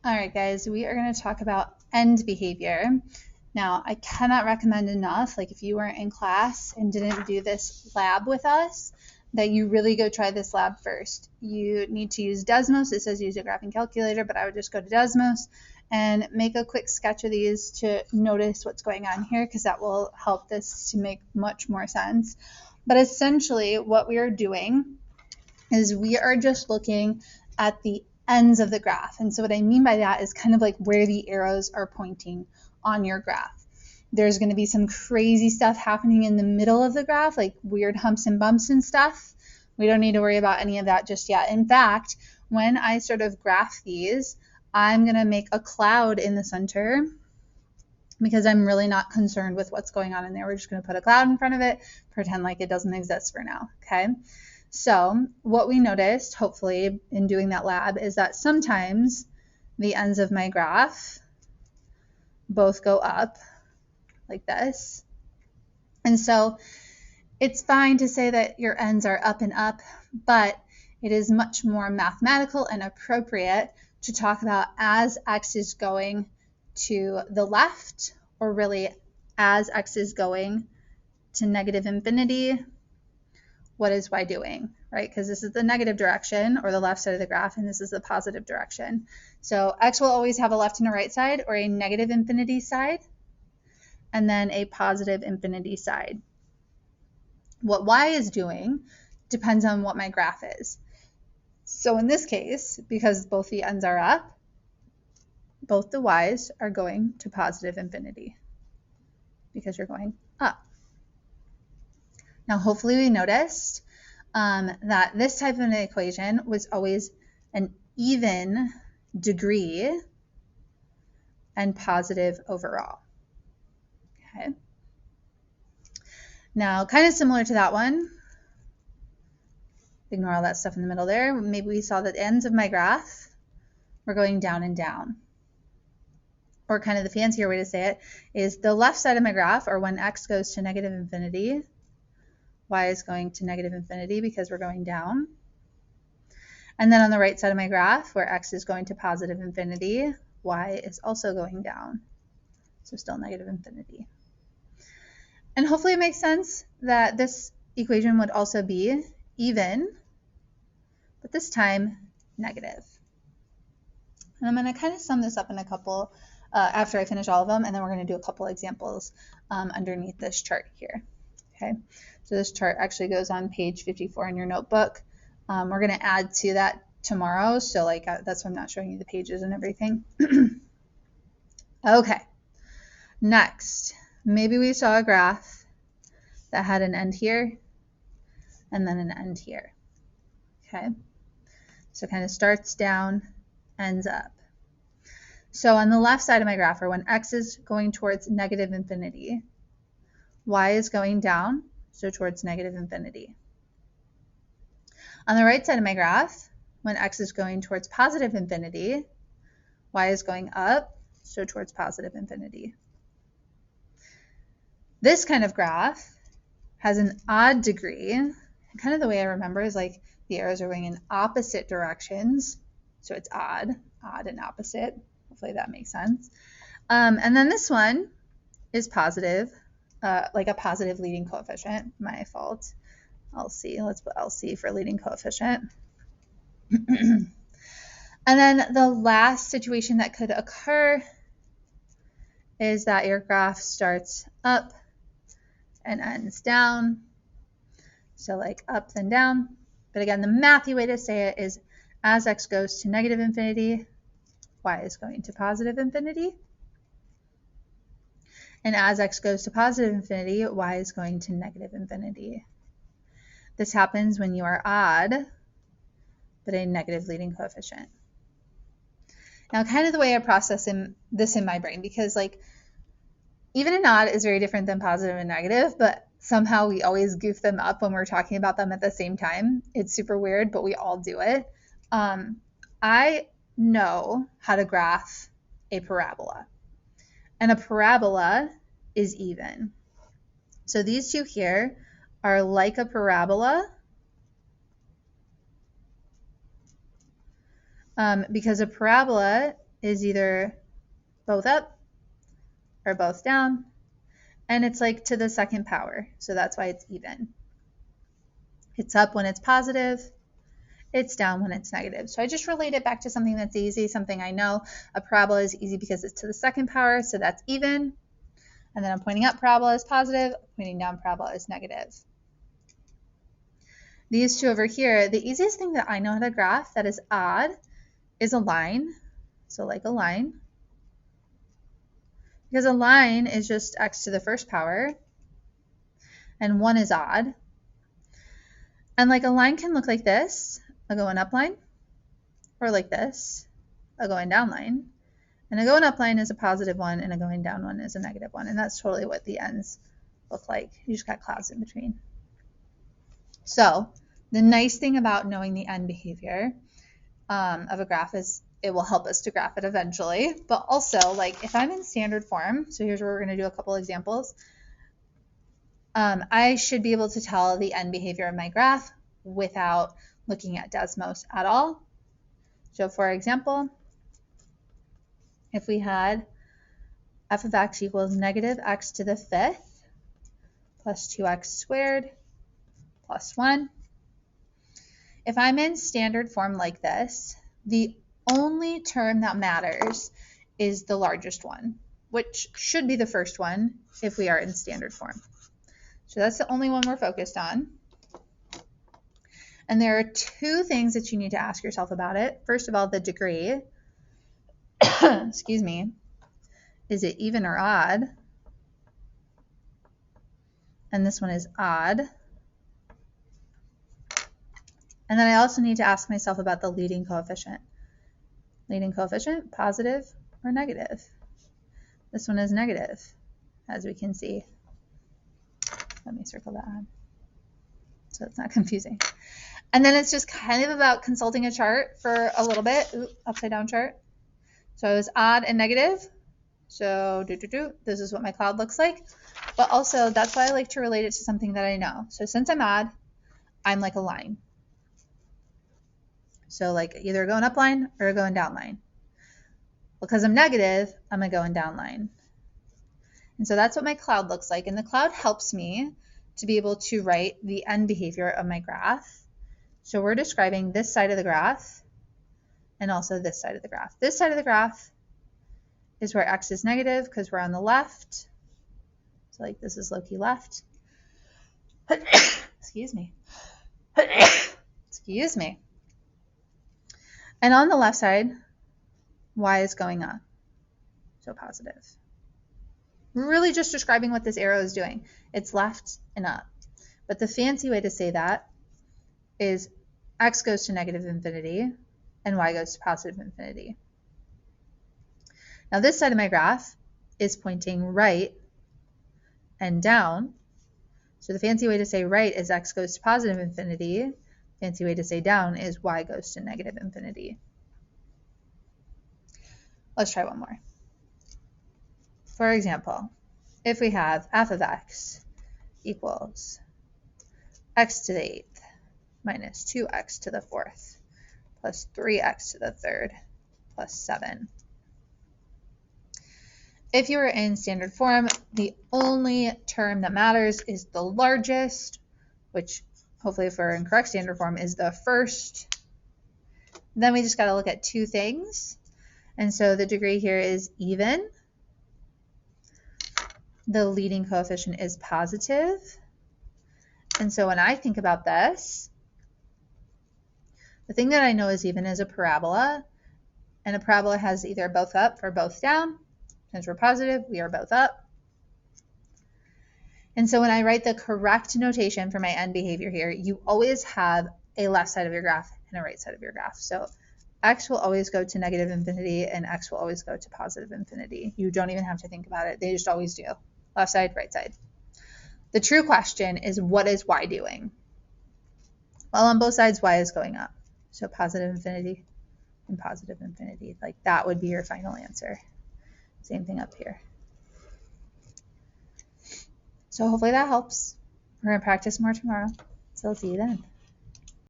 All right, guys, we are going to talk about end behavior. Now, I cannot recommend enough, like if you weren't in class and didn't do this lab with us, that you really go try this lab first. You need to use Desmos. It says use a graphing calculator, but I would just go to Desmos and make a quick sketch of these to notice what's going on here, because that will help this to make much more sense. But essentially what we are doing is we are just looking at the ends of the graph. And so what I mean by that is kind of like where the arrows are pointing on your graph. There's going to be some crazy stuff happening in the middle of the graph, like weird humps and bumps and stuff. We don't need to worry about any of that just yet. In fact, when I sort of graph these, I'm going to make a cloud in the center because I'm really not concerned with what's going on in there. We're just going to put a cloud in front of it, pretend like it doesn't exist for now, okay? So what we noticed, hopefully, in doing that lab is that sometimes the ends of my graph both go up like this. And so it's fine to say that your ends are up and up, but it is much more mathematical and appropriate to talk about as x is going to the left, or really as x is going to negative infinity, what is y doing, right? Because this is the negative direction, or the left side of the graph, and this is the positive direction. So x will always have a left and a right side, or a negative infinity side, and then a positive infinity side. What y is doing depends on what my graph is. So in this case, because both the ends are up, both the y's are going to positive infinity because you're going up. Now, hopefully we noticed that this type of an equation was always an even degree and positive overall. Okay. Now, kind of similar to that one, ignore all that stuff in the middle there. Maybe we saw that ends of my graph were going down and down. Or kind of the fancier way to say it is the left side of my graph, or when x goes to negative infinity, y is going to negative infinity because we're going down. And then on the right side of my graph, where x is going to positive infinity, y is also going down. So still negative infinity. And hopefully it makes sense that this equation would also be even, but this time negative. And I'm going to kind of sum this up in a couple, after I finish all of them, and then we're going to do a couple examples underneath this chart here. Okay, so this chart actually goes on page 54 in your notebook. We're going to add to that tomorrow, so like that's why I'm not showing you the pages and everything. Okay, next, maybe we saw a graph that had an end here and then an end here. Okay, so it kind of starts down, ends up. So on the left side of my graph, or when x is going towards negative infinity, y is going down, so towards negative infinity. On the right side of my graph, when x is going towards positive infinity, y is going up, so towards positive infinity. This kind of graph has an odd degree. And kind of the way I remember is like the arrows are going in opposite directions, so it's odd and opposite. Hopefully that makes sense. And then this one is positive, like a positive leading coefficient. My fault. LC. Let's put LC for leading coefficient. And then the last situation that could occur is that your graph starts up and ends down. So like up then down. But again, the mathy way to say it is as x goes to negative infinity, y is going to positive infinity. And as x goes to positive infinity, y is going to negative infinity. This happens when you are odd, but a negative leading coefficient. Now, kind of the way I process this in my brain, because like even and odd is very different than positive and negative, but somehow we always goof them up when we're talking about them at the same time. It's super weird, but we all do it. I know how to graph a parabola, and a parabola is even. So these two here are like a parabola, because a parabola is either both up or both down, and it's like to the second power, so that's why it's even. It's up when it's positive, it's down when it's negative. So I just relate it back to something that's easy, something I know. A parabola is easy because it's to the second power, so that's even. And then I'm pointing up, parabola is positive, pointing down, parabola is negative. These two over here, the easiest thing that I know how to graph that is odd is a line. So like a line. Because a line is just x to the first power, and 1 is odd. And like a line can look like this, a going up line, or like this, a going down line. And a going up line is a positive one, and a going down one is a negative one. And that's totally what the ends look like. You just got clouds in between. So the nice thing about knowing the end behavior of a graph is it will help us to graph it eventually. But also, like if I'm in standard form, so here's where we're going to do a couple examples. I should be able to tell the end behavior of my graph without looking at Desmos at all. So for example, if we had f of x equals negative x to the fifth plus 2x squared plus 1. If I'm in standard form like this, the only term that matters is the largest one, which should be the first one if we are in standard form. So that's the only one we're focused on. And there are two things that you need to ask yourself about it. First of all, the degree. Excuse me. Is it even or odd? And this one is odd. And then I also need to ask myself about the leading coefficient. Leading coefficient, positive or negative? This one is negative, as we can see. Let me circle that on so it's not confusing. And then it's just kind of about consulting a chart for a little bit. Ooh, upside down chart. So it was odd and negative. So this is what my cloud looks like. But also that's why I like to relate it to something that I know. So since I'm odd, I'm like a line. So like either a going up line or a going down line. Because I'm negative, I'm a going down line. And so that's what my cloud looks like. And the cloud helps me to be able to write the end behavior of my graph. So we're describing this side of the graph and also this side of the graph. This side of the graph is where x is negative because we're on the left. So like this is low-key left. Excuse me. Excuse me. And on the left side, y is going up. So positive. We're really just describing what this arrow is doing. It's left and up. But the fancy way to say that is x goes to negative infinity and y goes to positive infinity. Now this side of my graph is pointing right and down. So the fancy way to say right is x goes to positive infinity. Fancy way to say down is y goes to negative infinity. Let's try one more. For example, if we have f of x equals x to the 8th minus 2x to the 4th plus 3x to the 3rd plus 7. If you were in standard form, the only term that matters is the largest, which hopefully if we're in correct standard form is the first. Then we just got to look at two things. And so the degree here is even. The leading coefficient is positive. And so when I think about this, the thing that I know is even is a parabola. And a parabola has either both up or both down. Since we're positive, we are both up. And so when I write the correct notation for my end behavior here, you always have a left side of your graph and a right side of your graph. So x will always go to negative infinity and x will always go to positive infinity. You don't even have to think about it. They just always do. Left side, right side. The true question is, what is y doing? Well, on both sides, y is going up. So positive infinity and positive infinity. Like that would be your final answer. Same thing up here. So hopefully that helps. We're going to practice more tomorrow. So I'll see you then.